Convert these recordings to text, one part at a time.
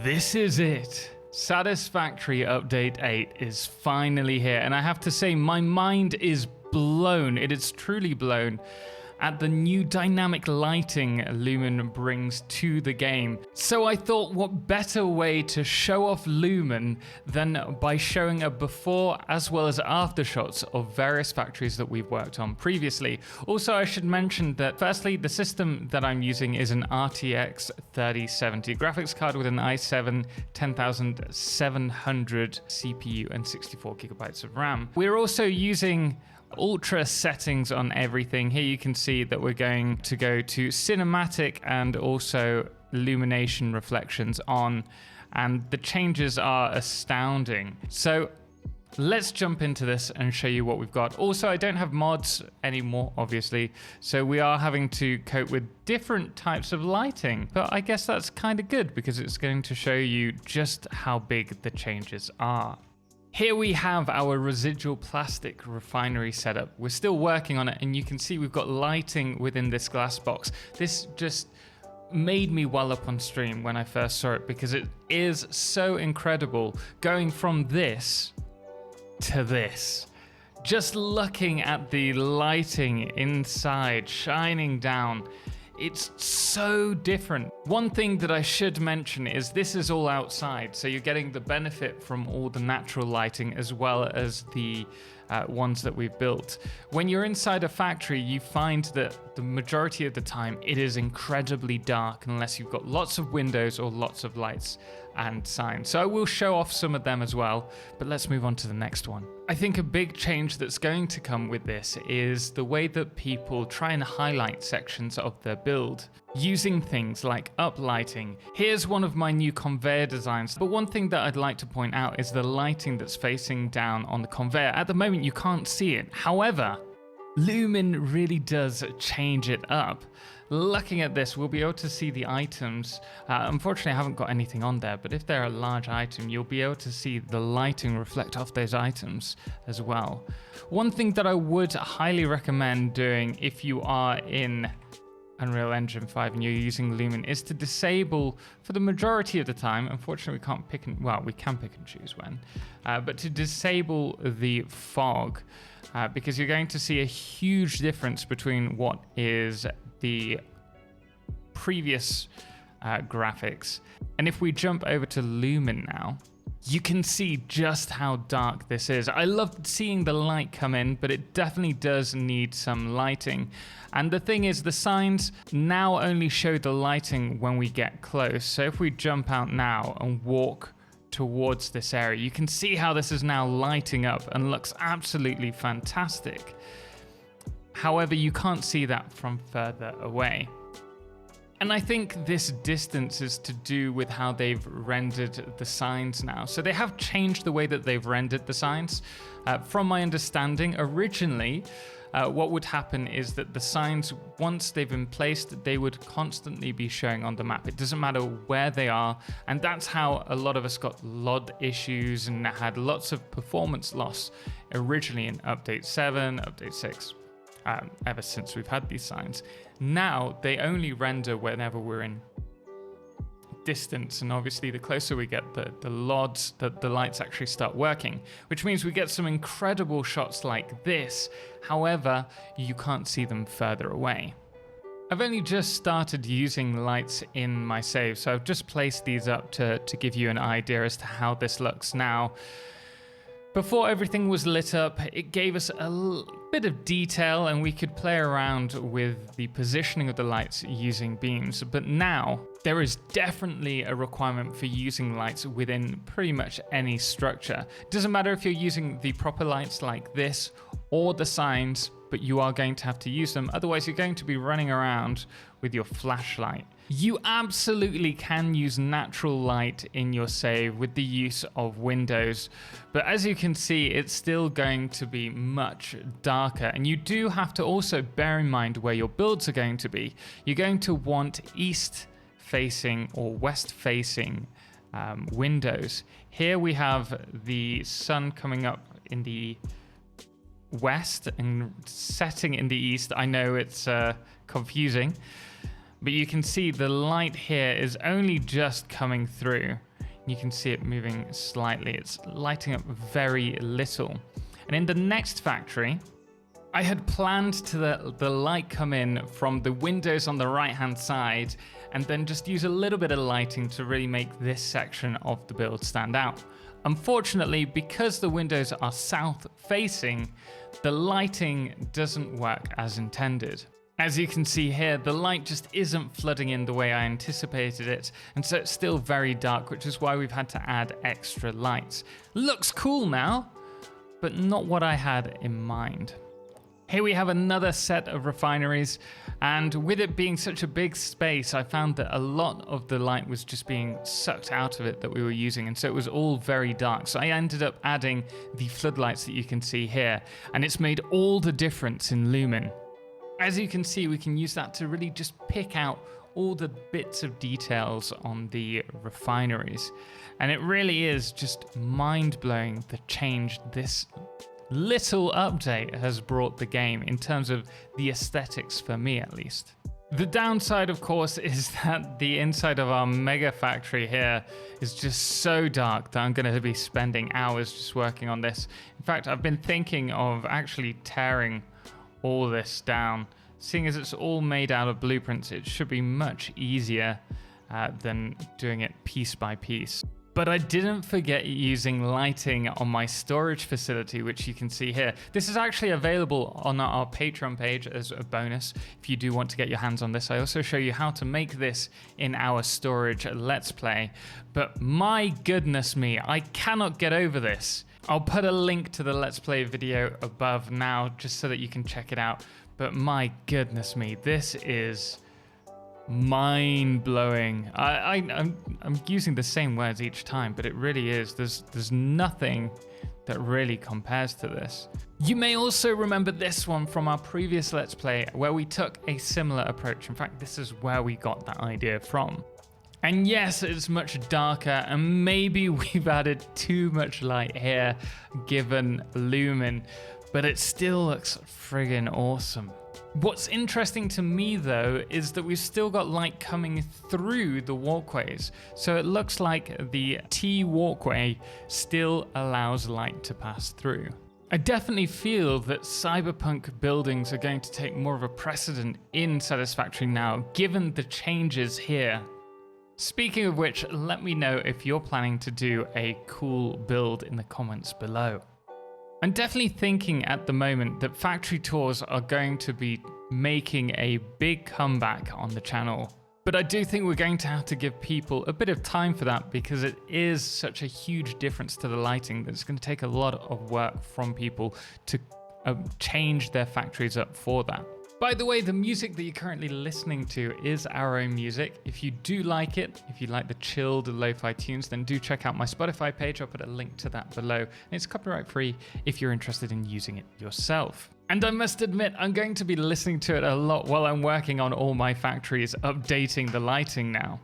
This is it. Satisfactory Update 8 is finally here, and I have to say my mind is blown. It is truly blown at the new dynamic lighting Lumen brings to the game. So I thought, what better way to show off Lumen than by showing a before as well as after shots of various factories that we've worked on previously. Also, I should mention that firstly, the system that I'm using is an RTX 3070 graphics card with an i7 10700 CPU and 64 gigabytes of RAM. We're also using ultra settings on everything. Here you can see that we're going to go to cinematic and also illumination reflections on, and the changes are astounding. So let's jump into this and show you what we've got. Also, I don't have mods anymore, obviously, so we are having to cope with different types of lighting, but I guess that's kind of good because it's going to show you just how big the changes are. Here we have our residual plastic refinery setup. We're still working on it, and you can see we've got lighting within this glass box. This just made me well up on stream when I first saw it because it is so incredible going from this to this. Just looking at the lighting inside shining down, it's so different. One thing that I should mention is this is all outside, so you're getting the benefit from all the natural lighting as well as the ones that we've built. When you're inside a factory, you find that the majority of the time it is incredibly dark unless you've got lots of windows or lots of lights and signs. So I will show off some of them as well, but let's move on to the next one. I think a big change that's going to come with this is the way that people try and highlight sections of their build using things like uplighting. Here's one of my new conveyor designs, but one thing that I'd like to point out is the lighting that's facing down on the conveyor. At the moment you can't see it. However, Lumen really does change it up. Looking at this, we'll be able to see the items. Unfortunately, I haven't got anything on there, but if they're a large item, you'll be able to see the lighting reflect off those items as well. One thing that I would highly recommend doing if you are in Unreal Engine 5 and you're using Lumen is to disable, for the majority of the time, unfortunately we can't pick and, well, we can pick and choose when, but to disable the fog, because you're going to see a huge difference between what is the previous graphics. And if we jump over to Lumen now, you can see just how dark this is. I love seeing the light come in, but it definitely does need some lighting. And the thing is, the signs now only show the lighting when we get close. So if we jump out now and walk towards this area, you can see how this is now lighting up and looks absolutely fantastic. However, you can't see that from further away. And I think this distance is to do with how they've rendered the signs now. So they have changed the way that they've rendered the signs. From my understanding, originally, what would happen is that the signs, once they've been placed, they would constantly be showing on the map. It doesn't matter where they are. And that's how a lot of us got LOD issues and had lots of performance loss originally in Update 7, Update 6. Ever since we've had these signs. Now they only render whenever we're in distance, and obviously the closer we get, the LODs, the lights actually start working, which means we get some incredible shots like this. However, you can't see them further away. I've only just started using lights in my save, so I've just placed these up to give you an idea as to how this looks now. Before everything was lit up, it gave us a bit of detail and we could play around with the positioning of the lights using beams. But now there is definitely a requirement for using lights within pretty much any structure. It doesn't matter if you're using the proper lights like this or the signs, but you are going to have to use them. Otherwise, you're going to be running around with your flashlight. You absolutely can use natural light in your save with the use of windows, but as you can see, it's still going to be much darker. And you do have to also bear in mind where your builds are going to be. You're going to want east facing or west facing windows. Here we have the sun coming up in the west and setting in the east. I know it's confusing, But you can see the light here is only just coming through. You can see it moving slightly. It's lighting up very little. And in the next factory, I had planned to the light come in from the windows on the right-hand side and then just use a little bit of lighting to really make this section of the build stand out. Unfortunately, because the windows are south-facing, the lighting doesn't work as intended. As you can see here, the light just isn't flooding in the way I anticipated it, and so it's still very dark, which is why we've had to add extra lights. Looks cool now, but not what I had in mind. Here we have another set of refineries, and with it being such a big space, I found that a lot of the light was just being sucked out of it that we were using, and so it was all very dark. So I ended up adding the floodlights that you can see here, and it's made all the difference in Lumen. As you can see, we can use that to really just pick out all the bits of details on the refineries, and it really is just mind-blowing the change this little update has brought the game in terms of the aesthetics, for me at least. The downside, of course, is that the inside of our mega factory here is just so dark that I'm going to be spending hours just working on this. In fact, I've been thinking of actually tearing all this down. Seeing as it's all made out of blueprints, it should be much easier than doing it piece by piece. But I didn't forget using lighting on my storage facility, which you can see here. This is actually available on our Patreon page as a bonus if you do want to get your hands on this. I also show you how to make this in our storage Let's Play. But my goodness me, I cannot get over this. I'll put a link to the Let's Play video above now just so that you can check it out. But my goodness me, this is mind-blowing. I'm using the same words each time, but it really is. There's nothing that really compares to this. You may also remember this one from our previous Let's Play where we took a similar approach. In fact, this is where we got that idea from. And yes, it's much darker, and maybe we've added too much light here given Lumen, but it still looks friggin' awesome. What's interesting to me though is that we've still got light coming through the walkways. So it looks like the T walkway still allows light to pass through. I definitely feel that cyberpunk buildings are going to take more of a precedent in Satisfactory now, given the changes here. Speaking of which, let me know if you're planning to do a cool build in the comments below. I'm definitely thinking at the moment that factory tours are going to be making a big comeback on the channel. But I do think we're going to have to give people a bit of time for that because it is such a huge difference to the lighting that it's going to take a lot of work from people to change their factories up for that. By the way, the music that you're currently listening to is our own music. If you do like it, if you like the chilled lo-fi tunes, then do check out my Spotify page. I'll put a link to that below. And it's copyright free if you're interested in using it yourself. And I must admit, I'm going to be listening to it a lot while I'm working on all my factories, updating the lighting now.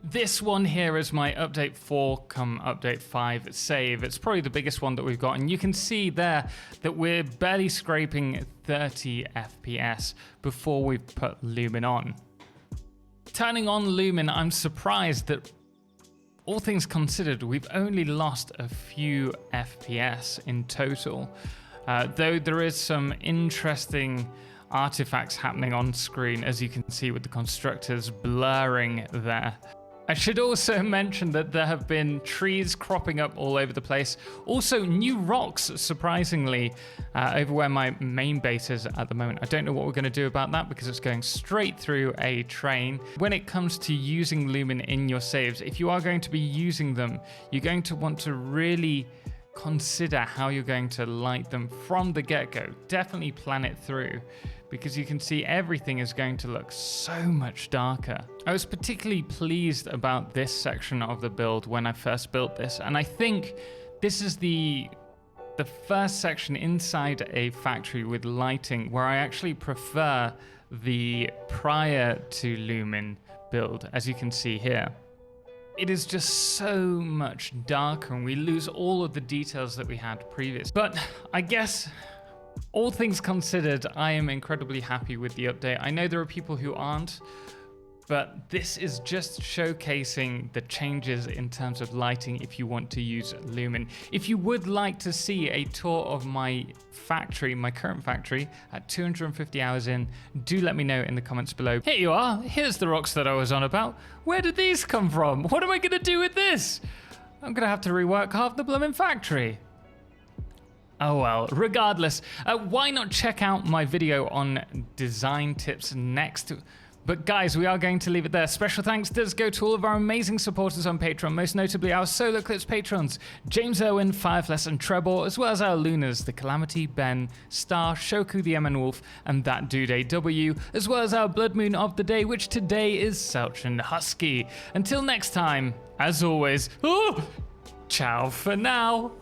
This one here is my update 4 come update 5 save. It's probably the biggest one that we've got, and you can see there that we're barely scraping 30 FPS before we've put Lumen on. Turning on Lumen, I'm surprised that all things considered, we've only lost a few FPS in total, though there is some interesting artifacts happening on screen, as you can see with the constructors blurring there. I should also mention that there have been trees cropping up all over the place. Also, new rocks, surprisingly, over where my main base is at the moment. I don't know what we're going to do about that because it's going straight through a train. When it comes to using Lumen in your saves, if you are going to be using them, you're going to want to really consider how you're going to light them from the get-go. Definitely plan it through, because you can see everything is going to look so much darker. I was particularly pleased about this section of the build when I first built this, and I think this is the first section inside a factory with lighting where I actually prefer the prior to Lumen build, as you can see here. It is just so much darker and we lose all of the details that we had previous. But I guess, all things considered, I am incredibly happy with the update. I know there are people who aren't, but this is just showcasing the changes in terms of lighting if you want to use Lumen. If you would like to see a tour of my factory, my current factory, at 250 hours in, do let me know in the comments below. Here you are, here's the rocks that I was on about. Where did these come from? What am I gonna do with this? I'm gonna have to rework half the blooming factory. Oh well, regardless, why not check out my video on design tips next? But guys, we are going to leave it there. Special thanks does go to all of our amazing supporters on Patreon, most notably our Solarclipse patrons, James Owen, Firefless and Trebor, as well as our Lunars, The Calamity, Ben, Star, Shoku the MN Wolf, and That Dude AW, as well as our Blood Moon of the day, which today is Selchin Husky. Until next time, as always, ciao for now.